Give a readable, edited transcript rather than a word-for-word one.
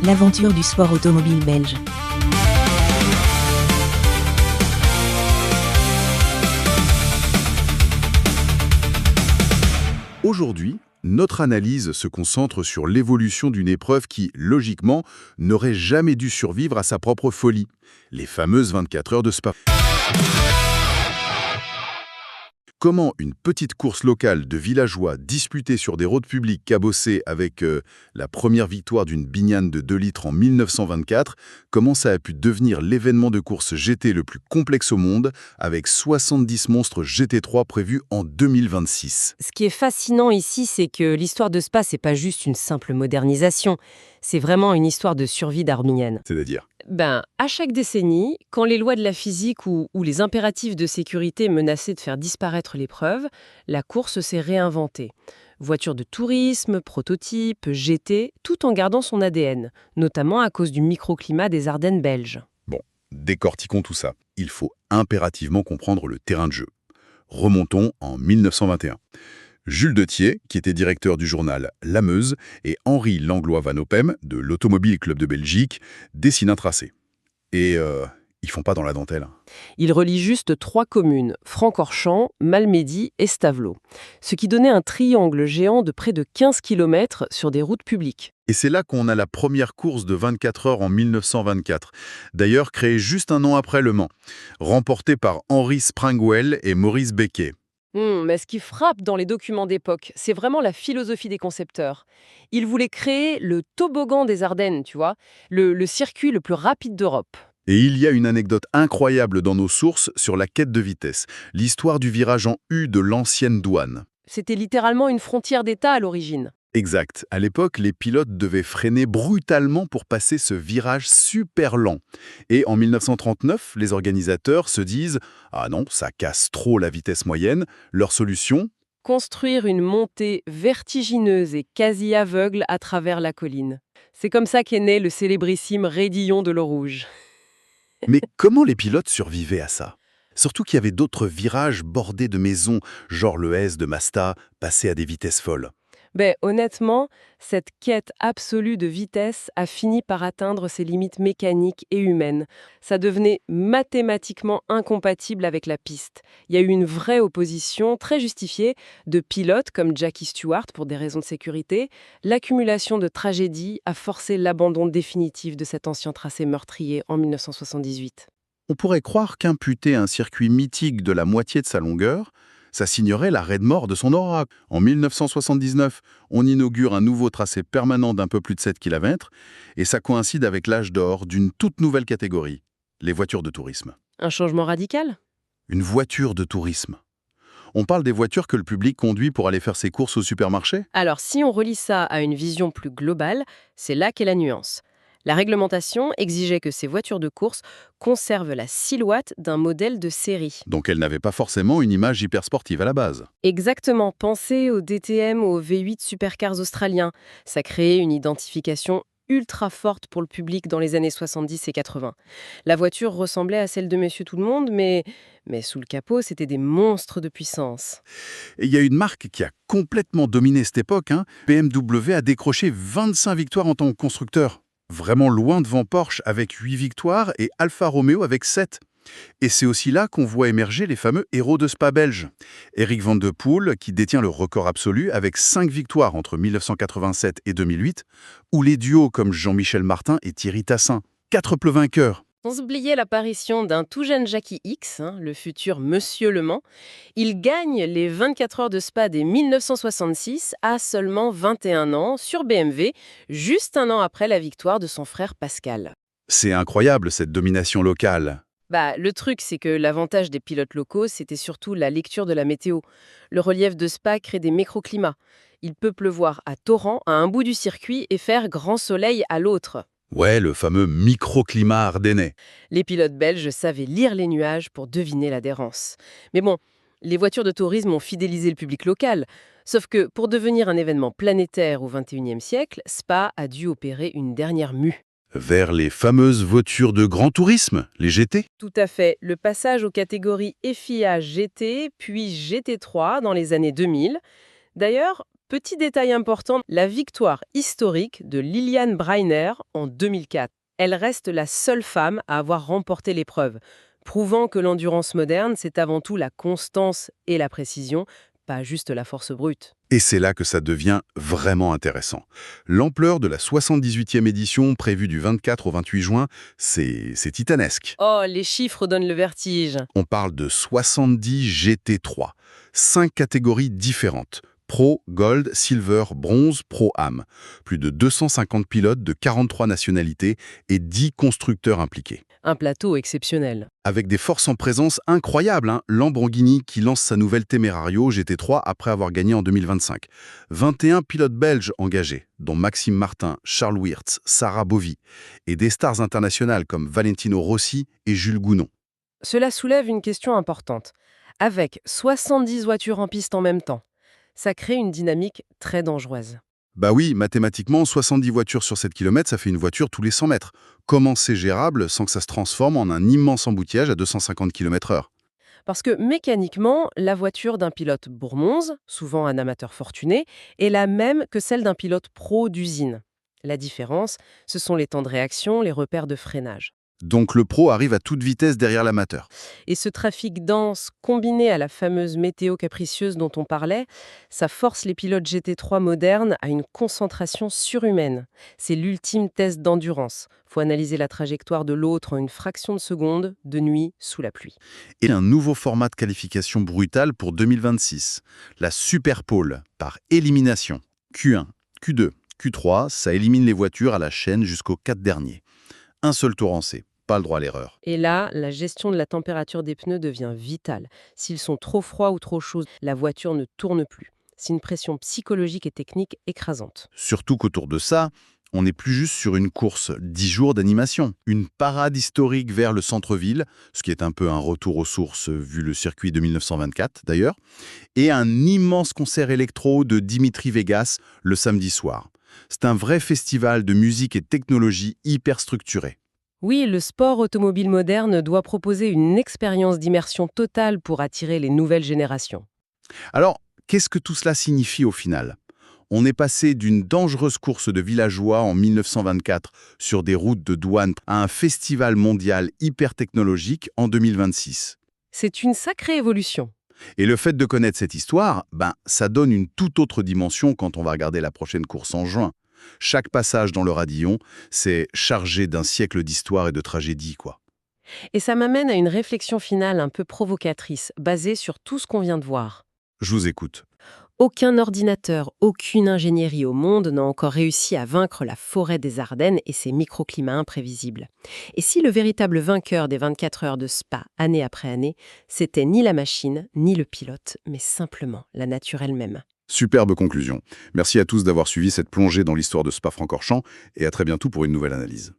L'aventure du sport automobile belge. Aujourd'hui, notre analyse se concentre sur l'évolution d'une épreuve qui, logiquement, n'aurait jamais dû survivre à sa propre folie, les fameuses 24 heures de Spa. Comment une petite course locale de villageois disputée sur des routes publiques cabossées avec la première victoire d'une Bignane de 2 litres en 1924, comment ça a pu devenir l'événement de course GT le plus complexe au monde avec 70 monstres GT3 prévus en 2026. Ce qui est fascinant ici, c'est que l'histoire de Spa, c'est pas juste une simple modernisation. C'est vraiment une histoire de survie darwinienne. C'est-à-dire, À chaque décennie, quand les lois de la physique ou les impératifs de sécurité menaçaient de faire disparaître l'épreuve, la course s'est réinventée. Voitures de tourisme, prototypes, GT, tout en gardant son ADN, notamment à cause du microclimat des Ardennes belges. décortiquons tout ça. Il faut impérativement comprendre le terrain de jeu. Remontons en 1921. Jules Dethier, qui était directeur du journal La Meuse, et Henri Langlois-Van Oppem, de l'Automobile Club de Belgique, dessinent un tracé. Et ils font pas dans la dentelle. Il relie juste 3 communes, Francorchamps, Malmedy et Stavelot, ce qui donnait un triangle géant de près de 15 km sur des routes publiques. Et c'est là qu'on a la première course de 24 heures en 1924, d'ailleurs créée juste un an après Le Mans, remportée par Henri Springwell et Maurice Becquet. Mais ce qui frappe dans les documents d'époque, c'est vraiment la philosophie des concepteurs. Ils voulaient créer le toboggan des Ardennes, tu vois, le circuit le plus rapide d'Europe. Et il y a une anecdote incroyable dans nos sources sur la quête de vitesse, l'histoire du virage en U de l'ancienne douane. C'était littéralement une frontière d'État à l'origine. Exact. À l'époque, les pilotes devaient freiner brutalement pour passer ce virage super lent. Et en 1939, les organisateurs se disent « Ah non, ça casse trop la vitesse moyenne ». Leur solution, Construire une montée vertigineuse et quasi aveugle à travers la colline. C'est comme ça qu'est né le célébrissime raidillon de l'eau rouge. mais comment les pilotes survivaient à ça? Surtout qu'il y avait d'autres virages bordés de maisons, genre le S de Masta, passés à des vitesses folles. Honnêtement, cette quête absolue de vitesse a fini par atteindre ses limites mécaniques et humaines. Ça devenait mathématiquement incompatible avec la piste. Il y a eu une vraie opposition, très justifiée, de pilotes comme Jackie Stewart pour des raisons de sécurité. L'accumulation de tragédies a forcé l'abandon définitif de cet ancien tracé meurtrier en 1978. On pourrait croire qu'imputer un circuit mythique de la moitié de sa longueur, ça signerait l'arrêt de mort de son aura. En 1979, on inaugure un nouveau tracé permanent d'un peu plus de 7 km, et ça coïncide avec l'âge d'or d'une toute nouvelle catégorie, les voitures de tourisme. Un changement radical ? Une voiture de tourisme. On parle des voitures que le public conduit pour aller faire ses courses au supermarché? Alors, si on relie ça à une vision plus globale, c'est là qu'est la nuance. La réglementation exigeait que ces voitures de course conservent la silhouette d'un modèle de série. Donc elle n'avait pas forcément une image hyper sportive à la base. Exactement, pensez au DTM ou au V8 supercars australiens. Ça créait une identification ultra forte pour le public dans les années 70 et 80. La voiture ressemblait à celle de Monsieur Tout-le-Monde, mais sous le capot, c'était des monstres de puissance. Et il y a une marque qui a complètement dominé cette époque. BMW a décroché 25 victoires en tant que constructeur. Vraiment loin devant Porsche avec 8 victoires et Alfa Romeo avec 7. Et c'est aussi là qu'on voit émerger les fameux héros de Spa belge. Eric Van de Poel, qui détient le record absolu avec 5 victoires entre 1987 et 2008, ou les duos comme Jean-Michel Martin et Thierry Tassin, 4 vainqueurs. Sans oublier l'apparition d'un tout jeune Jackie X, le futur Monsieur Le Mans, il gagne les 24 heures de Spa dès 1966 à seulement 21 ans sur BMW, juste un an après la victoire de son frère Pascal. C'est incroyable cette domination locale. Le truc, c'est que l'avantage des pilotes locaux, c'était surtout la lecture de la météo. Le relief de Spa crée des microclimats. Il peut pleuvoir à torrent à un bout du circuit et faire grand soleil à l'autre. Ouais, le fameux microclimat ardennais. Les pilotes belges savaient lire les nuages pour deviner l'adhérence. Mais bon, les voitures de tourisme ont fidélisé le public local. Sauf que pour devenir un événement planétaire au XXIe siècle, Spa a dû opérer une dernière mue. Vers les fameuses voitures de grand tourisme, les GT. Tout à fait. Le passage aux catégories FIA GT, puis GT3 dans les années 2000. D'ailleurs, Petit détail important, la victoire historique de Liliane Breiner en 2004. Elle reste la seule femme à avoir remporté l'épreuve, prouvant que l'endurance moderne, c'est avant tout la constance et la précision, pas juste la force brute. Et c'est là que ça devient vraiment intéressant. L'ampleur de la 78e édition, prévue du 24 au 28 juin, c'est titanesque. Oh, les chiffres donnent le vertige. On parle de 70 GT3, 5 catégories différentes. Pro, Gold, Silver, Bronze, Pro-Am. Plus de 250 pilotes de 43 nationalités et 10 constructeurs impliqués. Un plateau exceptionnel. Avec des forces en présence incroyables, hein. Lamborghini qui lance sa nouvelle Temerario GT3 après avoir gagné en 2025. 21 pilotes belges engagés, dont Maxime Martin, Charles Wirtz, Sarah Bovy, et des stars internationales comme Valentino Rossi et Jules Gounon. Cela soulève une question importante. Avec 70 voitures en piste en même temps, ça crée une dynamique très dangereuse. Bah oui, mathématiquement, 70 voitures sur 7 km, ça fait une voiture tous les 100 mètres. Comment c'est gérable sans que ça se transforme en un immense embouteillage à 250 km/h? Parce que mécaniquement, la voiture d'un pilote bourmonze, souvent un amateur fortuné, est la même que celle d'un pilote pro d'usine. La différence, ce sont les temps de réaction, les repères de freinage. Donc le pro arrive à toute vitesse derrière l'amateur. Et ce trafic dense, combiné à la fameuse météo capricieuse dont on parlait, ça force les pilotes GT3 modernes à une concentration surhumaine. C'est l'ultime test d'endurance. Faut analyser la trajectoire de l'autre en une fraction de seconde, de nuit, sous la pluie. Et un nouveau format de qualification brutal pour 2026. La Superpole, par élimination. Q1, Q2, Q3, ça élimine les voitures à la chaîne jusqu'aux 4 derniers. Un seul tour en C, pas le droit à l'erreur. Et là, la gestion de la température des pneus devient vitale. S'ils sont trop froids ou trop chauds, la voiture ne tourne plus. C'est une pression psychologique et technique écrasante. Surtout qu'autour de ça, on n'est plus juste sur une course, 10 jours d'animation. Une parade historique vers le centre-ville, ce qui est un peu un retour aux sources vu le circuit de 1924 d'ailleurs, et un immense concert électro de Dimitri Vegas le samedi soir. C'est un vrai festival de musique et de technologie hyper structuré. Oui, le sport automobile moderne doit proposer une expérience d'immersion totale pour attirer les nouvelles générations. Alors, qu'est-ce que tout cela signifie au final? On est passé d'une dangereuse course de villageois en 1924 sur des routes de douane à un festival mondial hyper technologique en 2026. C'est une sacrée évolution. Et le fait de connaître cette histoire, ça donne une toute autre dimension quand on va regarder la prochaine course en juin. Chaque passage dans le radillon, c'est chargé d'un siècle d'histoire et de tragédie, quoi. Et ça m'amène à une réflexion finale un peu provocatrice, basée sur tout ce qu'on vient de voir. Je vous écoute. Aucun ordinateur, aucune ingénierie au monde n'a encore réussi à vaincre la forêt des Ardennes et ses microclimats imprévisibles. Et si le véritable vainqueur des 24 heures de Spa, année après année, c'était ni la machine, ni le pilote, mais simplement la nature elle-même. Superbe conclusion. Merci à tous d'avoir suivi cette plongée dans l'histoire de Spa-Francorchamps et à très bientôt pour une nouvelle analyse.